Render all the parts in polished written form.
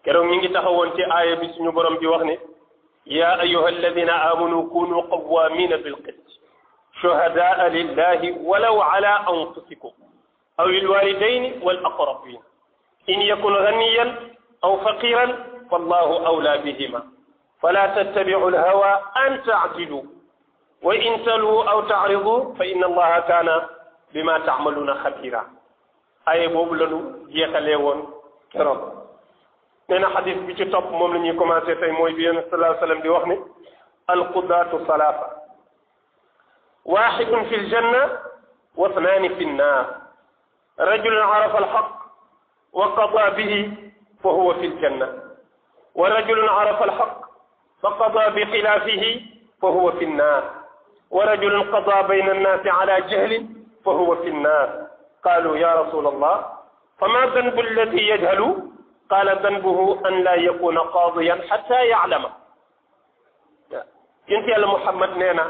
keroog ñu ngi taxawoon ci aaya bi suñu borom di wax ne yaa ayyuha alladina amanu kunu qawamina bilqist shuhadaa lillahi walaw ala anfusikum aw alwalidayni wal aqrabin in yakun ganiyan aw faqiran fallahu awla bihima fala tattabi'u alhawa an ta'dilu wa in talu aw ta'ridu fa inna allaha kana bima ta'maluna khabira aaya boobu lañu jeexalee woon keroog nee na xadis bi ci topp moom la ñuy commencé tey mooy bi yéen sallallahu alayhi wa sallam di wax ne alqudaatu salaasa waaxidun fi ljanna wa ithnaani fi nnaar rajulun arafa alxaq wa qada bihi fa huwa fi ljanna wa rajulun arafa alxaq fa qada bi xilaafihi fa huwa fi nnaar wa rajulun qada bayna annaasi ala jahlin fa huwa fi nnaar qaalu ya rasul allah fama danbu alladi yajhalu qaala danbuhu an laa yakuna qaadiyan xatta yaalama yonent yàlla Muhammad nee na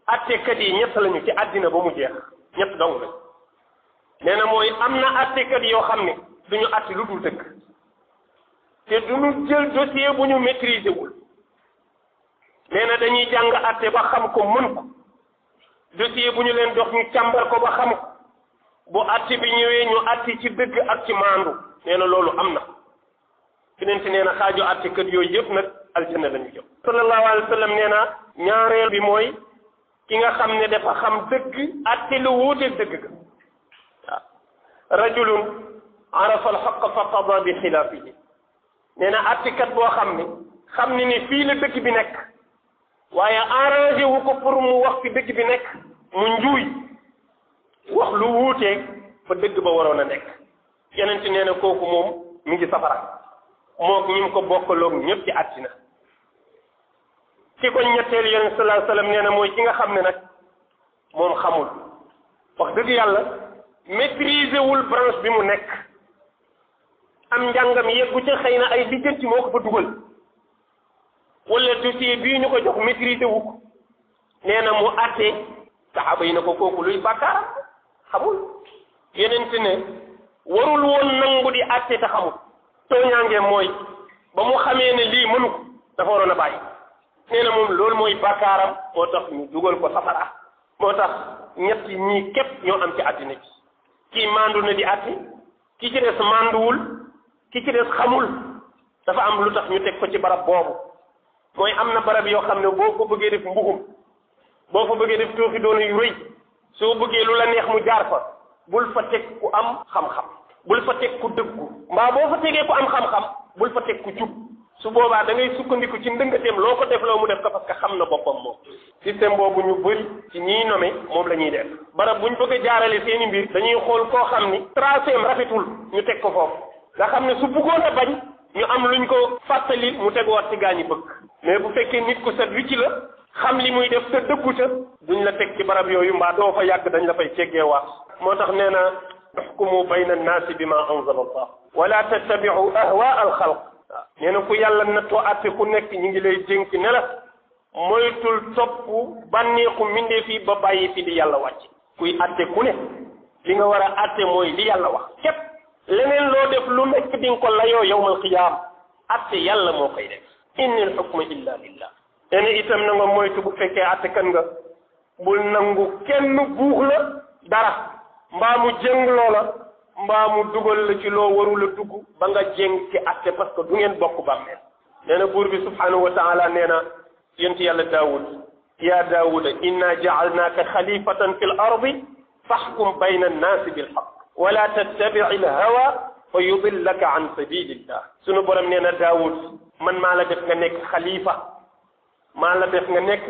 attekat yi ñett lañu ci àddina ba mu jeex ñett dong la nee na mooy am na attekat yoo xam ne duñu atte lu dul dëgg te duñu jël dossier bu ñu maîtriser wul nee na dañuy jàng atte ba xam ko mën ko dossier bu ñu leen dox ñu càmbar ko ba xam ko bu atte bi ñëwee ñu atte ci dëgg ak ci maandu nee na loolu am na keneen si nee na xaaju àttekat yooyu yëpp nag aljanna la ñu jëm sallallahu alayhi wa sallam nee na ñaareel bi mooy ki nga xam ne dafa xam dëgg àtte lu wuuteeg dëgg ga waaw rajulun arafa alxaqa fa qada bi xilaafihi nee na àttekat boo xam ne ni fii la dëgg bi nekk waaye arrangé wu ko pour mu wax fi dëgg bi nekk mu njuuy wax lu wuuteeg fa dëgg ba waroon a nekk yeneen ci nee na kooku moom mi ngi safara mook ñi mu ko bokkaloog ñëpp ci àddina ki ko ñetteel yeneen sallallahu alayhi wasallam nee na mooy ki nga xam ne nag moom xamul wax dëgg yàlla maîtriser wul branche bi mu nekk am njàngam yeggu ca xëy na ay lijjanti moo ko fa dugal wala dossier bii ñu ko jox maîtriser wu ko nee na mu àtte saxaaba yi na ko kooku luy bàkkaaram xamul yeneen ci ne warul woon nangu di àtte te xamul tooñaange mooy ba mu xamee ne lii mënu ko dafa waroon a bàyyi nee na moom loolu mooy bàkkaaram moo tax ñu dugal ko safara moo tax ñett ñii képp ñoo am ci àddina bi kii mandu na di àtte ki ci des manduwul ki ci des xamul dafa am lu tax ñu teg ko ci barab boobu mooy am na barab yoo xam ne boo ko bëggee def mbuxum boo fa bëggee def tooxi doona yu rëy soo bëggee lu la neex mu jaar fa bul fa teg ku am xam-xam bul fa teg ku dëggu mbaa boo fa tegee ku am xam-xam bul fa teg ku jub su boobaa da ngay sukkandiku ci ndëngateem loo ko def loo mu def ko parce que xam na boppam moom système boobu ñu bëri ci ñiy nommé moom la ñuy def barab buñ bëgg a jaarale seeni mbir dañuy xool koo xam ni tracéem rafetul ñu teg ko foofu nga xam ne su bëggoon a bañ ñu am luñ ko fàttali mu teguwaat ci gaañi bëgg mais bu fekkee nit ku set wicci la xam li muy def te dëggu ca duñ la teg ci barab yooyu mbaa doo fa yàgg dañ la fay ceggeewaat moo tax nee na uxkumu bayna annaasi bima anzala allah wala tattabiu ahwaa alxalq waaw nee na ku yàlla nattoo àtte ku nekk ñu ngi lay dénk ne la moytul topp bànneexu mbindee fii ba bàyyi fi di yàlla wàcc kuy àtte ku ne li nga war a àtte mooy li yàlla wax képp leneen loo def lu nekk di nga ko layoo yawmal qiyaam àtte yàlla moo koy def innil hukma illa lillah nee na itam na nga moytu bu fekkee àtte kan nga bul nangu kenn buux la dara mbaa mu jëng loola mbaa mu dugal la ci loo warul a dugg ba nga jëng ci àtte parce que du ngeen bokk bàmmeel nee na buur bi subhanahu wa taala nee na yonent yàlla daawud ya daawuda inna jaalnaaka xalifatan fi l ardi faxkum bayna annaasi bilxaq wala tattabici alhawa fa yudillaka an sabilillah sunu borom nee na daawud man maa la def nga nekk xalifa maa la def nga nekk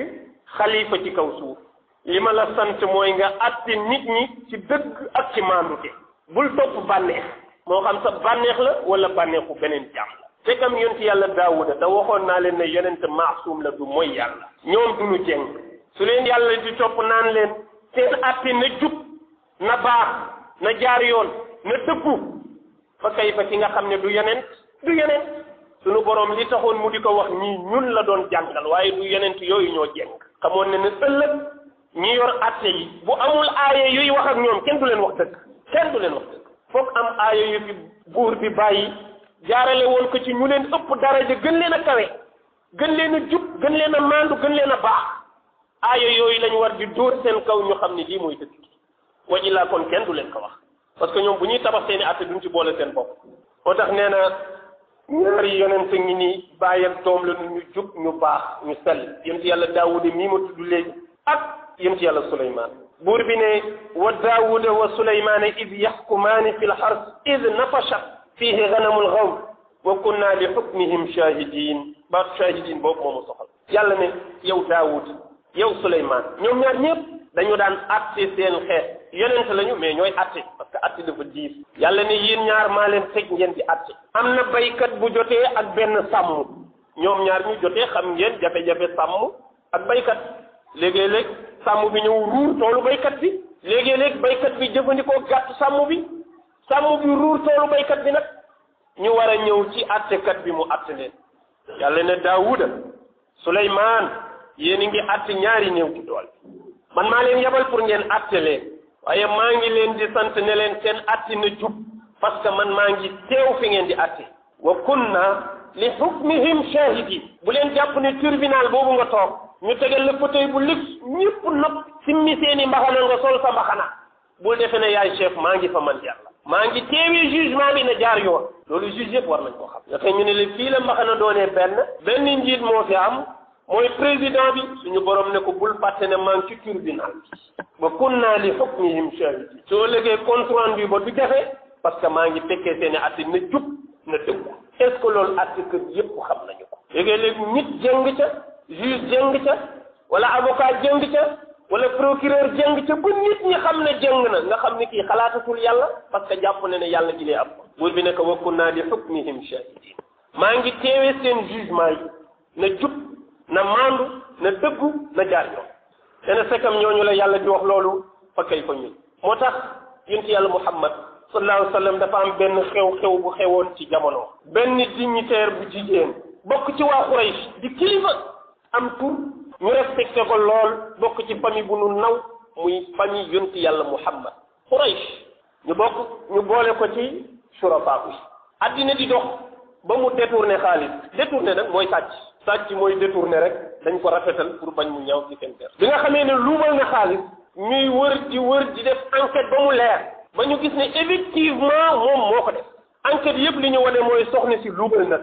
xalifa ci kaw suuf li ma la sant mooy nga àtte nit ñi ci dëgg ak ci maandute bul topp bànneex moo xam sa bànneex la wala bànneexu beneen jaam la te kam yonent yàlla daawuda da waxoon naa leen ne yonent maasum la du mooy yàlla ñoom du ñu jeng su leen yàlla di topp naan leen seen àtte na jub na baax na jaar yoon na dëggu fa kay fa ki nga xam ne du yonent sunu borom li taxoon mu di ko wax ñii ñun la doon jàngal waaye du yonent yooyu ñoo jeng xamoon ne ëllëg ñi yor àtte yi bu amul aaya yuy wax ak ñoom kenn du leen wax dëgg foog am aaya yu fi buur bi bàyyi jaarale woon ko ci ñu leen ëpp daraja gën leen a kawe gën leen a jub gën leen a maandu gën leen a baax aaya yooyu lañ war di dóor seen kaw ñu xam ni lii mooy dëgg wa illaa kon kenn du leen ko wax parce que ñoom bu ñuy tabax seeni atte duñ ci boole seen bopp moo tax nee na ñaari yonent ngi nii bàyyam doom la ñu jub ñu baax ñu sell yonent yàlla daawuda mii ma tudd léegi ak yonent yàlla suleymaan buur bi ne wa daawuda wa suleymaana id yaxkumaani fi lxars id nafashat fiihi ganamul xawm wa kunna li xukmihim shahidin baatu shahidin boobu moomu soxal yàlla ne yow daawud yow suleymaan ñoom ñaar ñëpp dañu daan atte seen xeet yonent lañu mais ñooy atte parce que atte dafa diis yàlla ne yéen ñaar maa leen teg ngeen di atte am na baykat bu jotee ak benn sàmm ñoom ñaar ñu jotee xam ngeen jafe-jafe sàmm ak baykat léegi-léeg sàmm bi ñëw ruur toolu baykat bi léegi-léeg baykat bi jëfandikoo gàtt sàmm bi ruur toolu baykat bi nag ñu war a ñëw ci attekat bi mu atte leen yàlla ne daawuda suleymaan yéen a ngi atte ñaari néew ci doole man maa leen yabal pour ngeen atte leen waaye maa ngi leen di sant ne leen seen atte na jub parce que man maa ngi teew fi ngeen di atte wa kunna li hukmihim shahidi bu leen jàpp ne tribunal boobu nga toog ñu tegal la fauteuil bu luxe ñëpp nopp simmi seeni mbaxana nga sol sa mbaxana bul defe ne yaay chef maa ngi fa man yàlla maa ngi teewee jugement bi na jaar yoon loolu juge yëpp war nañ koo xam nga tey ñu ne la fii la mbaxana doonee benn njiit moo fi am mooy président bi suñu borom ne ko bul fàtte ne maa ngi ci tribunal bi ba kunna li hukmihim shahidi soo légee compte rendu ba du jafe parce que maa ngi fekkee seeni atti na jub na dëggu est-ce que loolu atti kër yëpp xam nañu ko léegi-léegi nit jëng ca juge jëng ca wala avocat jëng ca wala procureur jëng ca ba nit ñi xam ne jëng na nga xam ne kii xalaatatul yàlla parce que jàpp ne yàlla ji lee am buur bi ne ko wa kunna li hukmihim shahidin maa ngi teewee seen jugement yi na jub na maandu na dëggu na jaar yoon dana fekkam ñooñu la yàlla di wax loolu fa kay fa ñun moo tax yonent yàlla Muhammad sallallahu alayhi wa sallam dafa am benn xew-xew bu xewoon ci jamono benn dignitaire bu jigéen bokk ci waa Quraysh di kilifa am tur ñu respecté ko lool bokk ci famille bu nu naw muy famille yonent yàlla Muhammad Quraysh ñu boole ko ci surafa bi addina di dox ba mu détourné xaalis détourné nag mooy sàcc mooy détourné rek dañ ko rafetal pour bañ mu ñaaw ci seen der bi nga xamee ne luumal na xaalis ñuy wër di def enquête ba mu leer ba ñu gis ne effectivement moom moo ko def enquête yëpp li ñu wane mooy soxna si luubal na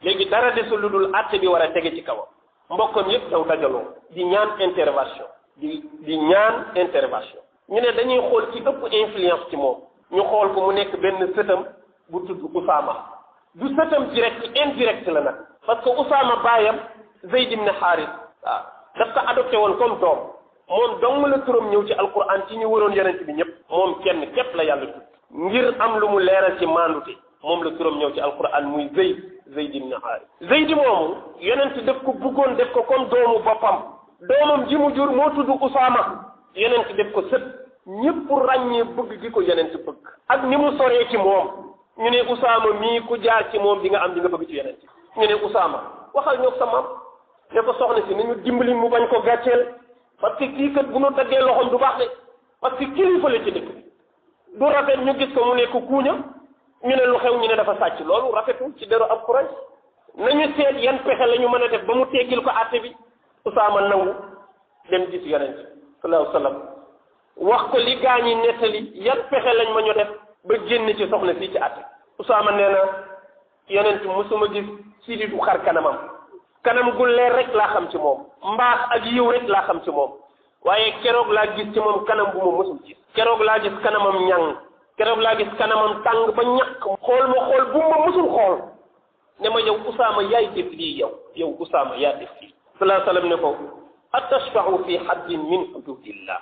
léegi dara desul lu dul àtte bi war a tege ci kawam mbokkam yëpp daw dajaloo di ñaan intervention di ñaan intervention ñu ne dañuy xool ci ëpp influence ci moom ñu xool ko mu nekk benn sëtam bu tudd Usaama du sëtam direct indirect la nag parce que Usaama baayam Zayd ibn Haaris waaw daf ko adopté woon comme doom moom dong la turam ñëw ci alquran ci ñu waroon yonent bi ñëpp moom kenn képp la yàlla tudd ngir am lu mu leeral ci maandute moom la turam ñëw ci alquran muy Zayd ibn Haaris Zayd moomu yonent daf ko bëggoon def ko comme doomu boppam doomam ji mu jur moo tudd Usaama yonent def ko sët ñëpp ràññee bëgg gi ko yonent bëgg ak ni mu soree ci moom ñu ne Usaama mii ku jaar ci moom di nga am di nga bëgg ci yonent ñu ne Usaama waxal ñoo sa maam ne ko soxna si nañu dimbali mu bañ ko gàcceel parce que kii kat bu nu daggee loxoom du baax de parce que kilifa la ci dëkk bi du rafet ñu gis ko mu nekk kuuña ñu ne lu xew ñu ne dafa sàcc loolu rafetul ci deru ab Quraysh nañu seet yan pexe la ñu mën a def ba mu teggil ko àtte bi Usaama nangu dem gis yonent sallallahu alayhi wa sallam wax ko li gaa ñi nettali yan pexe lañ ma ñu def ba génn ci soxna fii ci àtte Usaama nee na yonent musuma gis sidi du xar kanam gu leer rek laa xam ci moom mbaax ak yiw rek laa xam ci moom waaye keroog laa gis ci moom kanam bu ma mësul gis keroog laa gis kanamam ñàng keroog laa gis kanamam tàng ba ñàkk xool ma xool bu ma mësul xool ne ma yow Usaama yaay def lii yow Usaama yaa def lii sallallahu alayhi wa sallam ne ko atashfa'u fi haddin min hududillah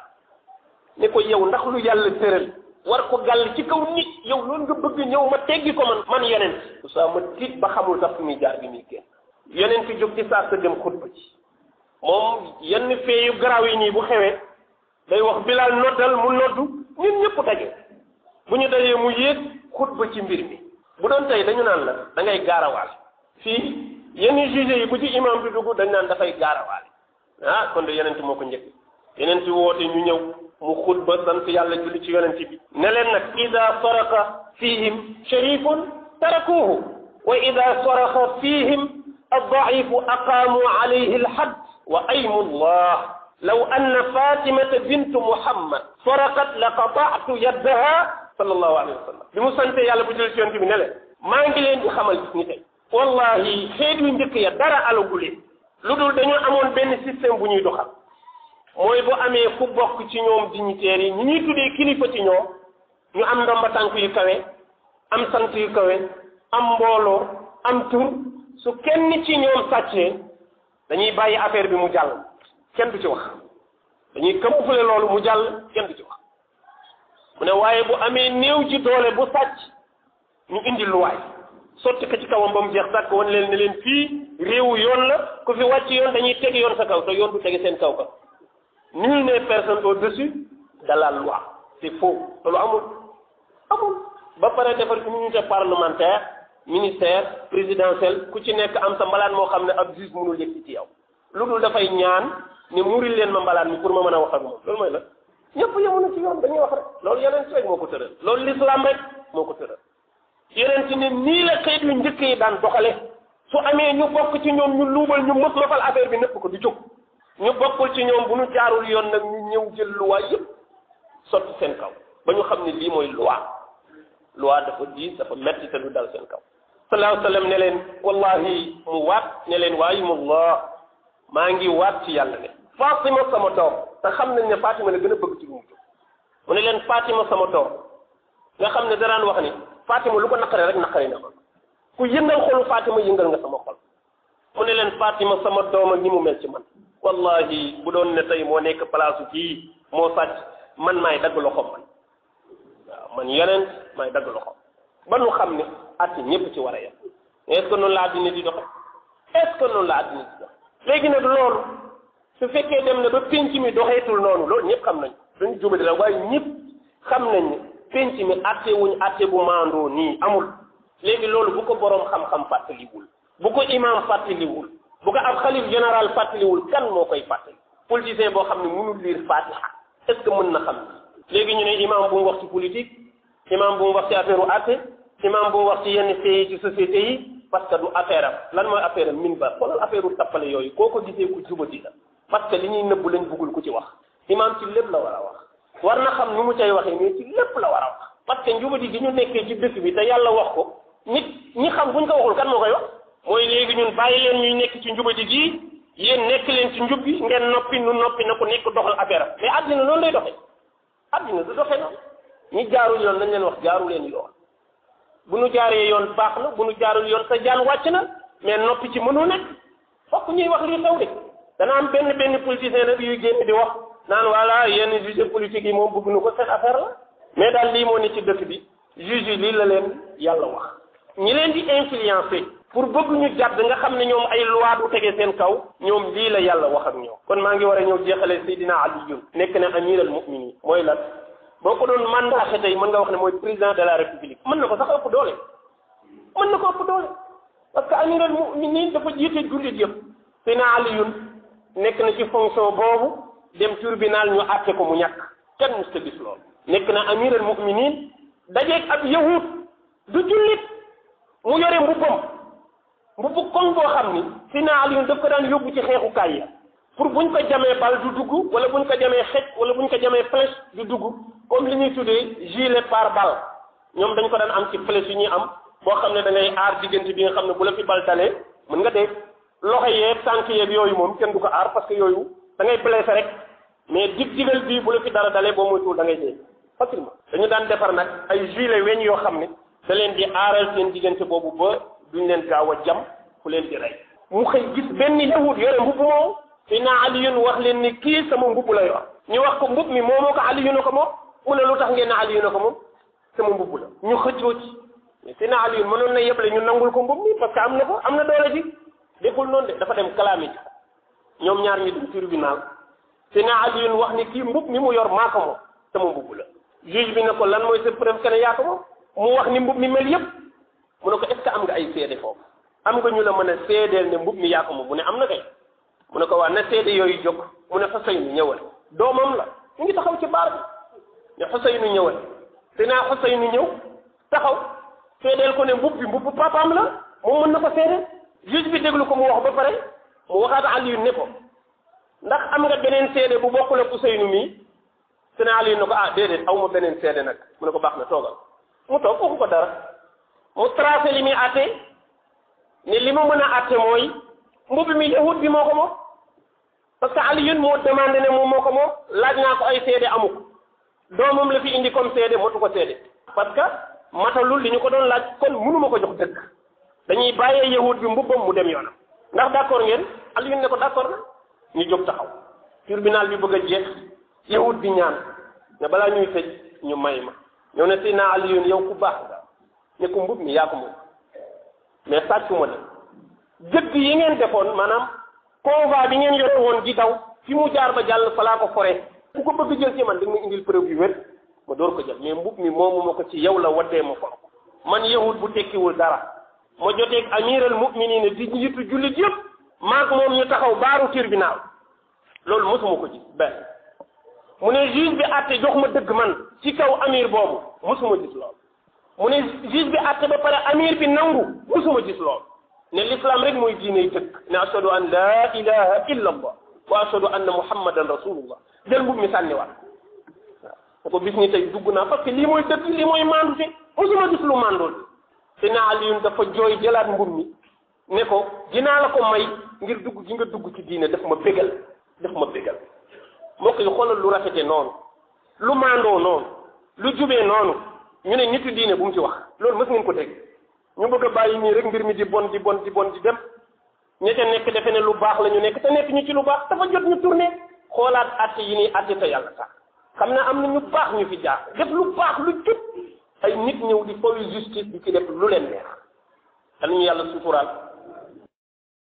ne ko yow ndax lu yàlla tëral war ko gàll ci kaw nit yow loolu nga bëgg ñëw ma teggi ko man yonent Usaama tiit ba xamul sax fi muy jaar bi muy génn yonent jóg ci saa sa dem xutba ci moom yenn fee yu garaaw yi nii bu xewee day wax Bilaal noddal mu noddu ñun ñëpp daje bu ñu dajee mu yéeg xutba ci mbir mi bu doon tey dañu naan la da ngay gaarawaal fii yenn juge yi bu ci imam bi dugg dañ naan dafay gaarawaale kon de yonent moo ko njëkk yonent woote ñu ñëw mu xutba sant yàlla julli ci yonent bi ne leen nag ida saraka fihim sharifun tarakuhu wa ida saraxa fihim addaifu aqaamu alayhi alhadd wa aymu llah law anna fatimata bintu muhammad saraqat la qataatu yaddaha sallallahu alayhi wa sallam bi mu sante yàlla bu jël ci yonent bi ne leen maa ngi leen di xamal gis ni tey wallahi xeet yu njëkk ya dara alagulee lu dul dañoo amoon benn système bu ñuy doxal mooy bu amee ku bokk ci ñoom dignitaires yi ñi ñuy tuddee kilifa ci ñoom ñu am ndomba tànk yu kawe am sant yu kawe am mbooloo am tur su kenn ci ñoom sàccee dañuy bàyyi affaire bi mu jàll kenn du ci wax dañuy camoufler loolu mu jàll kenn du ci wax mu ne waaye bu amee néew ji doole bu sàcc ñu indi luwaay sotti ko ci kawam ba mu jeex sàkk wan leen ne leen fii réewu yoon la ku fi wàcc yoon dañuy teg yoon sa kaw te yoon du tege seen kaw ka nul n'est personne au-dessus de la loi c'est faux loolu amul ba pare defar unité parlementaire ministère présidentiel ku ci nekk am sa mbalaan moo xam ne ab juge mënul yëg ci yow lu dul dafay ñaan ne muuril leen ma mbalaan mi pour ma mën a wax ak moom loolu mooy la ñëpp yemuñu ci yoon dañuy wax rek loolu yeneen ci rek moo ko tëral loolu l'islam rek moo ko tëral yeneen ci ne nii la xeet yu njëkk yi daan doxale su amee ñu bokk ci ñoom ñu luubal ñu mës mafal affaire bi nëpp ko du jóg ñu bokkul ci ñoom bu ñu jaarul yoon nag ñu ñëw jël loi yëpp sotti seen kaw ba ñu xam ne lii mooy loi dafa diis dafa metti te du dal seen kaw sallallahu alayhi wa sallam ne leen wallahi mu waat ne leen waayumullah maa ngi waat ci yàlla ne Fatima sama doom te xam nañ ne Fatima la gën a bëgg ci lu mu jóg mu ne leen Fatima sama doom nga xam ne daraan wax ni Fatima lu ko naqare rek naqare na ma ku yëngal xolu Fatima yëngal nga sama xol mu ne leen Fatima sama doom ak ni mu mel ci man wallahi bu doon ne tey moo nekk place kii moo sàcc man maay dagg loxoom man waaw man yeneen maay dagg loxoom ba nu xam ne at ñëpp ci war a yem est-ce que noonu la àddina di doxe est-ce que noonu la àddina di doxe léegi nag loolu su fekkee dem na ba penc mi doxeetul noonu loolu ñëpp xam nañ dañu jubadi la waaye ñëpp xam nañ ne penc mi atte wuñ atte bu maandoo nii amul léegi loolu bu ko boroom xam-xam fàttaliwul bu ko imam fàttaliwul bu ko ab xalif général fàttaliwul kan moo koy fàttali politicien boo xam ne mënul lire fatiha est-ce que mën na xam léegi ñu ne imam bu mu wax ci politique imam bu mu wax ci affaire u atte imam bu mu wax ci yenn fee ci société yi parce que du affaire am lan mooy affaire am min ba xoolal affaire u tappale yooyu koo ko gisee ku jubati la parce que li ñuy nëbb lañ bëggul ku ci wax imam ci lépp la war a wax war na xam nu mu cay waxee mais ci lépp la war a wax parce que njubati gi ñu nekkee ci dëkk bi te yàlla wax ko nit ñi xam buñ ko waxul kan moo koy wax mooy léegi ñun bàyyi leen ñuy nekk ci njubati gi yéen nekk leen ci njub gi ngeen noppi nu noppi na ku nekk doxal affaire am mais àddina noonu lay doxee àddina du doxee noonu ñi jaarul yoon nañ leen wax jaaru leen yoon bu nu jaaree yoon baax na bu nu jaarul yoon sa jaan wàcc na mais noppi ci mënu nekk fokk ñuy wax lii xew de dana am benn politicien nag yuy génn di wax naan voilà yenn juge politique yi moom bëgg nu ko seen affaire la mais daal lii moo ne ci dëkk bi juge yi lii la leen yàlla wax ñi leen di influencer pour bëgg ñu jàdd nga xam ne ñoom ay loi du tege seen kaw ñoom lii la yàlla wax ak ñoom kon maa ngi war a ñëw jeexale Seydina Aliyun nekk na amiral mu'minin mooy lan boo ko doon mandaté tey mën nga wax ne mooy président de la république mën na ko sax ëpp doole mën na ko ëpp doole parce que amiral mu'minin dafa jiite jullit yëpp Seydina Aliyun nekk na ci fonction boobu dem tribunal ñu àtte ko mu ñàkk kenn mës ta gis loolu nekk na amiral mu'minin dajeeg ab yahud du jullit mu yore mbubbu koŋ boo xam ni Seydina Aliyun daf ko daan yóbbu ci xeexukaay ya pour buñ ko jamee bal du dugg wala buñ ko jamee xej wala buñ ko jamee flèche du dugg comme li ñuy tuddee gilet pare-balle ñoom dañ ko daan am ci flèche yu ñuy am boo xam ne da ngay aar diggante bi nga xam ne bu la fi bal dalee mën nga dee loxo yeeg tànk yeeg yooyu moom kenn du ko aar parce que yooyu da ngay blessé rek mais digal bii bu la fi dara dalee boo moytuwul da ngay dee facilement dañu daan defar nag ay gilet weñ yoo xam ne da leen di aaral seen diggante boobu ba duñ leen gaaw a jam ku leen di rey mu xëy gis benn yahud yore mbubb moom Seydina Aliyun wax leen ni kii sama mbubb la yor ñu wax ko mbubb mi moomoo ko Aliyun ko moom mu ne lu tax ngeen ne Aliyun ko moom sama mbubb la ñu xëccoo ci mais Seydina Aliyun mënoon na yeble ñu nangul ko mbubb mi parce que am na ko am na doole ji deful noonu de dafa dem kalaame ji ñoom ñaar ñi dem tribunal Seydina Aliyun wax ni kii mbubb mi mu yor maa ko moom sama mbubb la juge bi ne ko lan mooy sa preuve que ne yaa ko moom mu wax ni mbubb mi mel yëpp mu ne ko est-ce que am nga ay seede foofu am nga ñu la mën a seedeel ne mbubb mi yaa ko moom mu ne am na kay mu ne ko waa na seede yooyu jóg mu ne Xuseynu ñëwal doomam la ñu ngi taxaw ci baar bi ne Xuseynu ñëwal Seydina Xuseynu ñëw taxaw seedeel ko ne mbubb bi mbubbu papaam la moom mën na ko seede juge bi déglu ko mu wax ba pare mu waxaat Aliyu ne ko ndax am nga beneen seede bu bokkul ak Ousseynou mii su ne Aliyu ne ko ah déedéet aw ma beneen seede nag mu ne ko baax na toogal mu toog waxu ko dara mu tracé li muy àtte ne li ma mën a àtte mooy mbubb mi yahud bi moo ko moom parce que Aliyu moo demandé ne moom moo ko moom laaj naa ko ay seede amu ko doomam la fi indi comme seede motu ko seede parce que matalul li ñu ko doon laaj kon mënuma ko jox dëgg dañuy bàyyee yahud bi mbubbam mu dem yoonam ndax d'accord ngeen Aliyu ne ko d'accord na ñu jóg taxaw tribunal bi bëgg a jeex yahud bi ñaan ne balaa ñuy tëj ñu may ma ñëw ne si naa Aliyu yow ku baax nga ne ko mbub mi yaa ko moom mais sàccuma de dëgg yi ngeen defoon maanaam convoi bi ngeen yore woon di daw fi mu jaar ba jàll falaa ko foree ku ko bëgg jël ci man da nga indil preuve yu wér ma door ko jël mais mbub mi moomu ma ko ci yow la waddee ma ko man yahud bu tekkiwul dara ma joteeg amiral mu'minina di njiitu jullit yëpp maag moom ñu taxaw baaru tribunal loolu mosuma ko gis benn mu ne juge bi àtte jox ma dëgg man ci kaw amir boobu mosuma gis loolu mu ne juge bi àtte ba pare amir bi nangu mosuma gis loolu ne l'islam rek mooy diine dëgg ne ashhadu an la ilaha illa allah wa ashhadu anna muhammadan rasulullah jël mbub mi sànniwaat waaw ko bis ni tey dugg naa parce que lii mooy dëgg lii mooy maandute mosuma gis lu maandool te na Aliyun dafa jooy jëlaat mbub mi ne ko dinaa la ko may ngir dugg gi nga dugg ci diine daf ma bégal mbokk yi xoolal lu rafete noonu lu maandoo noonu lu jubee noonu ñu ne nitu diine bu mu ci wax loolu mës ngeen ko dégg ñu bëgg a bàyyi nii rek mbir mi di bon di dem ñette nekk defe ne lu baax la ñu nekk te nekk ñu ci lu baax dafa jot ñu tourné xoolaat atte yi nii atte te yàlla sax xam ne am na ñu baax ñu fi jaar def lu baax lu jub ay nit ñëw di foofu justice di ci def lu leen neex dañu yàlla suturaal